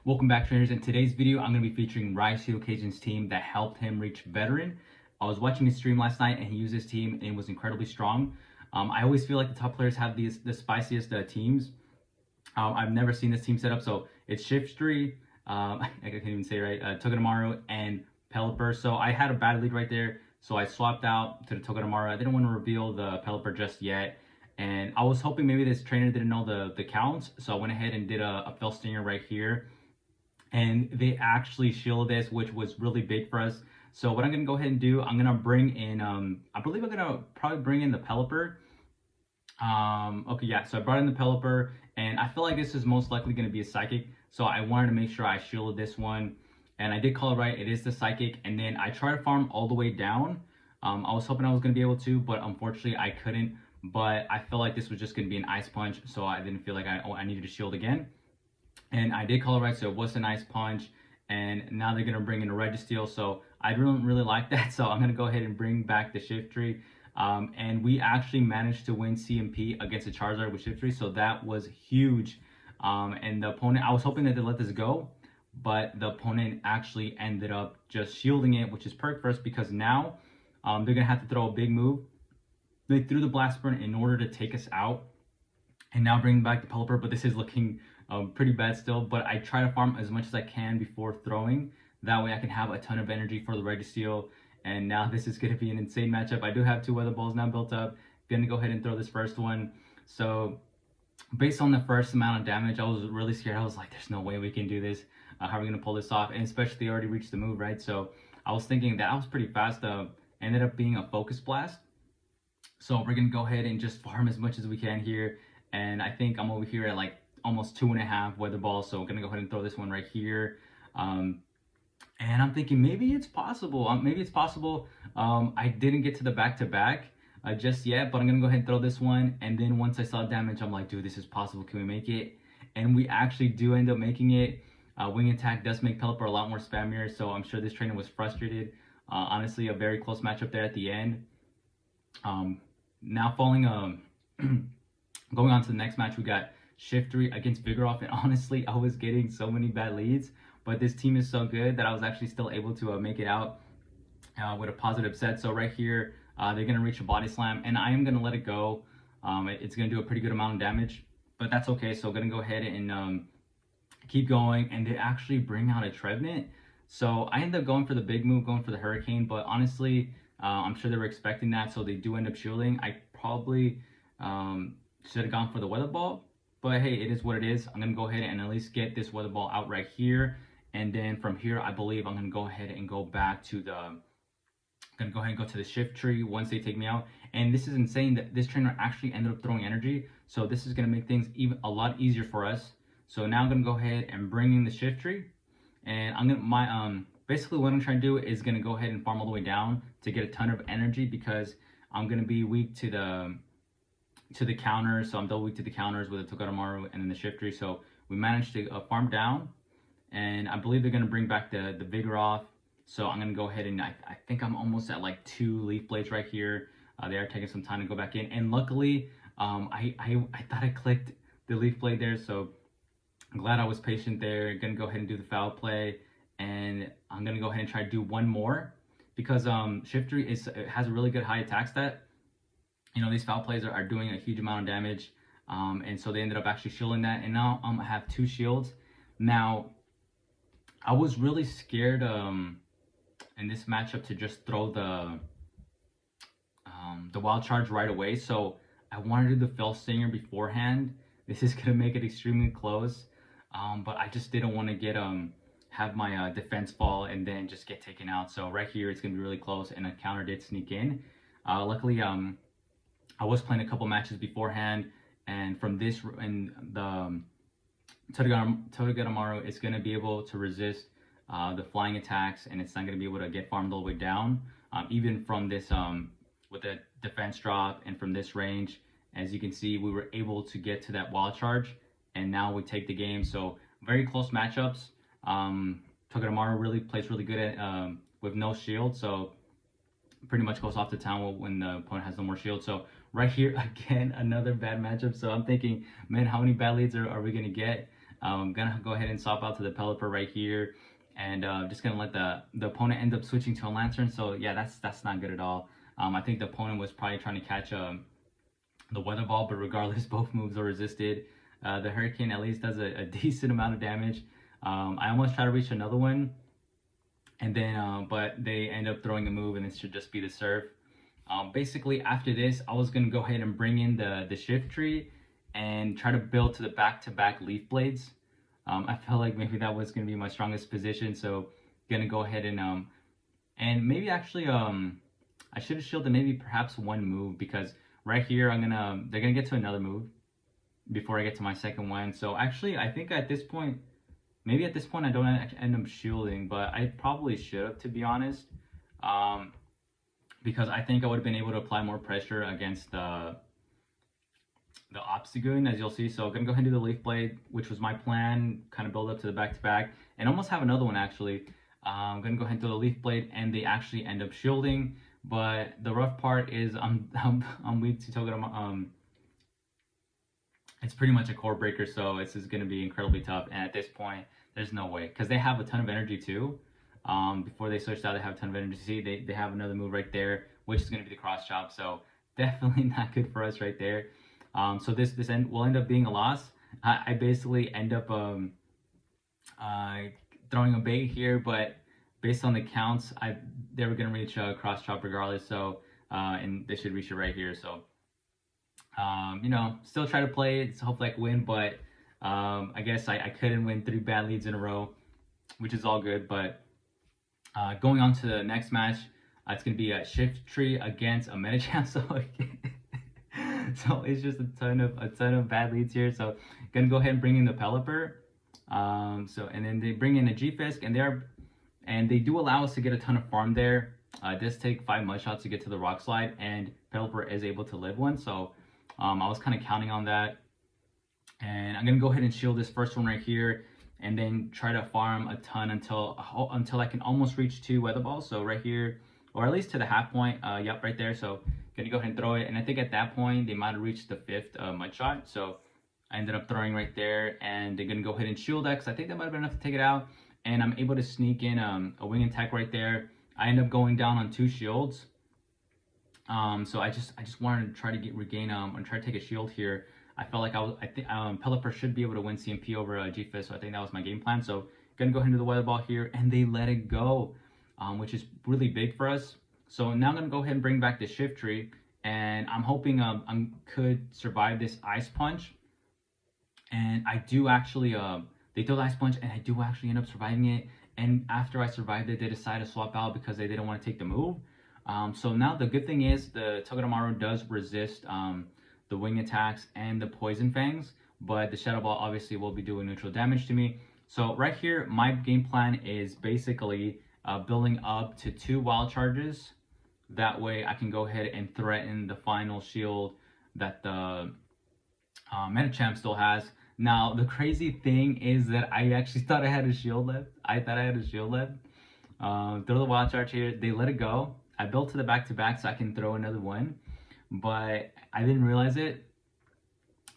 Welcome back, trainers. In today's video, I'm going to be featuring Raisu Cajun's team that helped him reach veteran. I was watching his stream last night and he used his team and it was incredibly strong. I always feel like the top players have the spiciest teams. I've never seen this team set up. So it's Shiftry, I can't even say it right, Togedemaru and Pelipper. So I had a bad lead right there. So I swapped out to the Togedemaru. I didn't want to reveal the Pelipper just yet. And I was hoping maybe this trainer didn't know the counts. So I went ahead and did a Fell Stinger right here. And they actually shielded this, which was really big for us. So what I'm gonna go ahead and do, I'm gonna bring in, I believe I'm gonna probably bring in the Pelipper. Okay, yeah, so I brought in the Pelipper, and I feel like this is most likely gonna be a Psychic. So I wanted to make sure I shielded this one, and I did call it right, it is the Psychic, and then I tried to farm all the way down. I was hoping I was gonna be able to, but unfortunately I couldn't. But I felt like this was just gonna be an Ice Punch, so I didn't feel like I needed to shield again. And I did call it right, so it was a nice punch. And now they're gonna bring in a Registeel, so I don't really like that. So I'm gonna go ahead and bring back the Shiftry. And we actually managed to win CMP against the Charizard with Shiftry, so that was huge. And the opponent, I was hoping that they let this go, but the opponent actually ended up just shielding it, which is perfect for us because now they're gonna have to throw a big move. They threw the Blast Burn in order to take us out, and now bring back the Pelipper, but this is looking pretty bad still. But I try to farm as much as I can before throwing. That way I can have a ton of energy for the Registeel. And now this is going to be an insane matchup. I do have 2 Weather Balls now built up. Gonna go ahead and throw this first one. So based on the first amount of damage, I was really scared. I was like, there's no way we can do this. How are we going to pull this off? And especially they already reached the move, right? So I was thinking that was pretty fast. Ended up being a Focus Blast. So we're going to go ahead and just farm as much as we can here. And I think I'm over here at like almost 2.5 Weather Balls. So I'm going to go ahead and throw this one right here. And I'm thinking maybe it's possible. I didn't get to the back-to-back just yet, but I'm going to go ahead and throw this one. And then once I saw damage, I'm like, dude, this is possible. Can we make it? And we actually do end up making it. Wing Attack does make Pelipper a lot more spammier. So I'm sure this trainer was frustrated. Honestly, a very close matchup there at the end. Now falling... Going on to the next match, we got Shiftry against Vigoroth, and honestly, I was getting so many bad leads, but this team is so good that I was actually still able to make it out with a positive set. So right here, they're going to reach a Body Slam, and I am going to let it go. It's going to do a pretty good amount of damage, but that's okay. So I'm going to go ahead and keep going, and they actually bring out a Trevenant. So I ended up going for the big move, going for the Hurricane, but honestly, I'm sure they were expecting that, so they do end up shielding. I probably... should have gone for the Weather Ball, but hey, it is what it is. I'm gonna go ahead and at least get this Weather Ball out right here, and then from here, I believe I'm gonna go ahead and go back to the. I'm gonna go ahead and go to the Shiftry once they take me out. And this is insane that this trainer actually ended up throwing energy, so this is gonna make things even a lot easier for us. So now I'm gonna go ahead and bring in the Shiftry, and I'm gonna basically what I'm trying to do is gonna go ahead and farm all the way down to get a ton of energy because I'm gonna be weak to the counters, so I'm double weak to the counters with the Togedemaru and then the Shiftry. So we managed to farm down, and I believe they're going to bring back the Vigoroth. So I'm going to go ahead and I think I'm almost at like 2 Leaf Blades right here. They are taking some time to go back in, and luckily I thought I clicked the Leaf Blade there, so I'm glad I was patient there. Going to go ahead and do the Foul Play, and I'm going to go ahead and try to do one more because Shiftry has a really good high attack stat. You know, these Foul Plays are doing a huge amount of damage, and so they ended up actually shielding that, and now I have 2 shields. Now, I was really scared in this matchup to just throw the Wild Charge right away, so I wanted to do the Fell Stinger beforehand. This is going to make it extremely close, but I just didn't want to get have my defense fall and then just get taken out. So right here, it's going to be really close, and a counter did sneak in. Luckily, I was playing a couple matches beforehand, and from this, and the Togedemaru is going to be able to resist the flying attacks, and it's not going to be able to get farmed all the way down, even from this with the defense drop and from this range. As you can see, we were able to get to that Wild Charge, and now we take the game. So very close matchups. Togedemaru really plays really good at with no shield, so pretty much goes off the town when the opponent has no more shield. So right here, again, another bad matchup. So I'm thinking, man, how many bad leads are we going to get? I'm gonna go ahead and swap out to the Pelipper right here, and just gonna let the opponent end up switching to a Lantern. So yeah, that's not good at all. I think the opponent was probably trying to catch the Weather Ball, but regardless, both moves are resisted. The Hurricane at least does a decent amount of damage. I almost try to reach another one, and then but they end up throwing a move, and it should just be the Surf. Basically, after this, I was gonna go ahead and bring in the Shift Tree and try to build to the back-to-back Leaf Blades. I felt like maybe that was gonna be my strongest position, so gonna go ahead and maybe actually I should have shielded maybe perhaps one move, because right here they're gonna get to another move before I get to my second one. So actually, I think at this point, maybe at this point I don't end up shielding, but I probably should have, to be honest, because I think I would have been able to apply more pressure against the Obstagoon, as you'll see. So I'm gonna go ahead and do the Leaf Blade, which was my plan, kind of build up to the back-to-back, and almost have another one actually. I'm gonna go ahead and do the Leaf Blade, and they actually end up shielding. But the rough part is I'm weak to Togedemaru. It's pretty much a core breaker, so this is gonna be incredibly tough. And at this point, there's no way, because they have a ton of energy too. Before they switched out, they have a ton of energy. See, they have another move right there, which is gonna be the cross chop. So definitely not good for us right there. So this will end up being a loss. I basically end up throwing a bait here, but based on the counts, they were gonna reach a cross chop regardless. So and they should reach it right here. So you know, still try to play it. So hopefully I can win, but I guess I couldn't win 3 bad leads in a row, which is all good. But going on to the next match, it's gonna be a Shift Tree against a Medicham. So it's just a ton of bad leads here. So gonna go ahead and bring in the Pelipper. And then they bring in a G-Fisk, and they do allow us to get a ton of farm there. It does take 5 mud shots to get to the Rock Slide, and Pelipper is able to live one. So I was kind of counting on that. And I'm gonna go ahead and shield this first one right here, and then try to farm a ton until I can almost reach 2 Weather Balls. So right here, or at least to the half point. Yep, right there. So gonna go ahead and throw it, and I think at that point they might have reached the 5th mud shot. So I ended up throwing right there, and they're gonna go ahead and shield that, because I think that might have been enough to take it out. And I'm able to sneak in a wing attack right there. I end up going down on 2 shields. So I just wanted to try to regain and try to take a shield here. I felt like I think Pelipper should be able to win CMP over G-Fist, so I think that was my game plan. So gonna go ahead and do the Weather Ball here, and they let it go, which is really big for us. So now I'm gonna go ahead and bring back the Shift Tree, and I'm hoping I could survive this Ice Punch. And I do actually, they throw the Ice Punch, and I do actually end up surviving it. And after I survived it, they decided to swap out because they didn't want to take the move. So now the good thing is the Togedemaru does resist the wing attacks and the Poison Fangs, but the Shadow Ball obviously will be doing neutral damage to me. So right here, my game plan is basically building up to 2 Wild Charges. That way I can go ahead and threaten the final shield that the Medicham still has. Now, the crazy thing is that I actually thought I had a shield left. Throw the Wild Charge here. They let it go. I built to the back-to-back so I can throw another one, but I didn't realize it.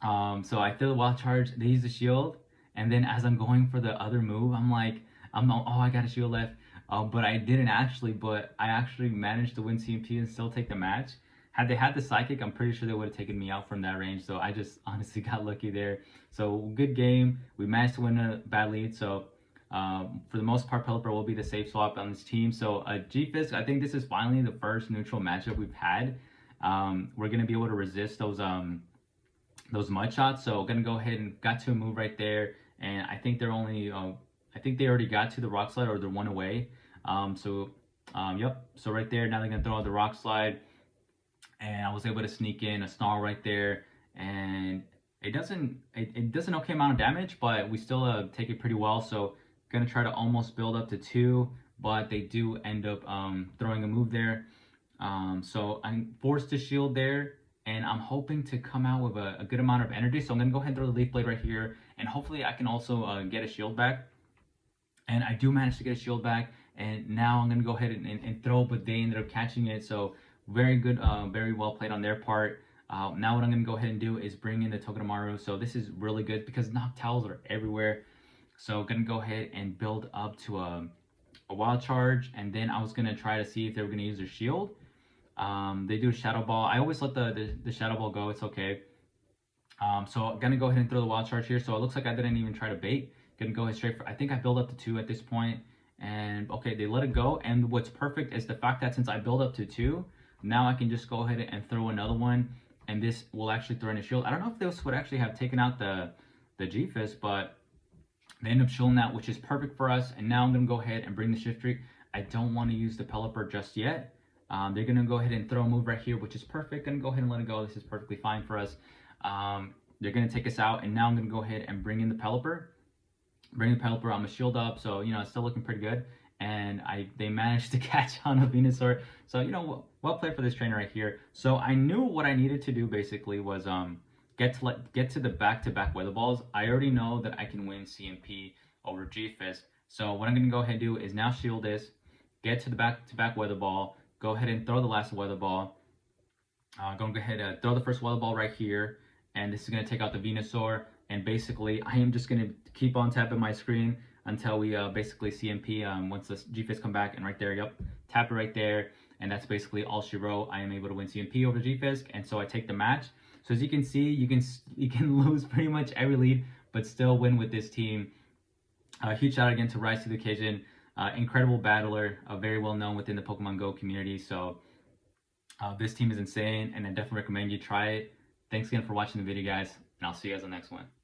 So I throw the Wild Charge. They use the shield, and then as I'm going for the other move, I'm like, oh, I got a shield left. But I didn't actually, but I actually managed to win CMP and still take the match. Had they had the Psychic, I'm pretty sure they would have taken me out from that range. So I just honestly got lucky there. So good game. We managed to win a bad lead. So for the most part, Pelipper will be the safe swap on this team. So G-Fisk, I think this is finally the first neutral matchup we've had. We're going to be able to resist those mud shots. So we're going to go ahead and got to a move right there. And I think they're only, I think they already got to the Rock Slide, or they're 1 away. Yep. So right there, now they're going to throw out the Rock Slide. And I was able to sneak in a Snarl right there, and it does an okay amount of damage, but we still take it pretty well. So gonna try to almost build up to 2, but they do end up throwing a move there. So I'm forced to shield there, and I'm hoping to come out with a good amount of energy. So I'm gonna go ahead and throw the Leaf Blade right here, and hopefully I can also get a shield back. And I do manage to get a shield back, and now I'm gonna go ahead and throw, but they ended up catching it. So very good, very well played on their part. Now what I'm going to go ahead and do is bring in the Togedemaru. So this is really good because Noctowls are everywhere. So I'm going to go ahead and build up to a Wild Charge, and then I was going to try to see if they were going to use their shield. They do a Shadow Ball. I always let the Shadow Ball go. It's okay. So I'm going to go ahead and throw the Wild Charge here. So it looks like I didn't even try to bait. Going to go ahead straight for, I think I build up to 2 at this point. And okay, they let it go. And what's perfect is the fact that since I build up to 2, now I can just go ahead and throw another one. And this will actually throw in a shield. I don't know if this would actually have taken out the G-Fist, but they end up shielding that, which is perfect for us. And now I'm going to go ahead and bring the Shift Streak. I don't want to use the Pelipper just yet. They're going to go ahead and throw a move right here, which is perfect. Going to go ahead and let it go. This is perfectly fine for us. They're going to take us out, and now I'm going to go ahead and bring in the Pelipper. Bring the Pelipper. I'm going to shield up, so, you know, it's still looking pretty good. And they managed to catch on a Venusaur. So, you know, well played for this trainer right here. So I knew what I needed to do basically was get to the back-to-back Weather Balls. I already know that I can win CMP over G-Fist. So what I'm going to go ahead and do is now shield this, get to the back-to-back Weather Ball, go ahead and throw the last Weather Ball. Going to go ahead and throw the first Weather Ball right here. And this is going to take out the Venusaur. And basically, I am just going to keep on tapping my screen until we basically CMP once the G-Fist come back. And right there, yep, tap it right there. And that's basically all she wrote. I am able to win CMP over G-Fist. And so I take the match. So as you can see, you can lose pretty much every lead, but still win with this team. Huge shout out again to Rise to the Occasion. Incredible battler, very well known within the Pokemon Go community. So this team is insane, and I definitely recommend you try it. Thanks again for watching the video, guys, and I'll see you guys on the next one.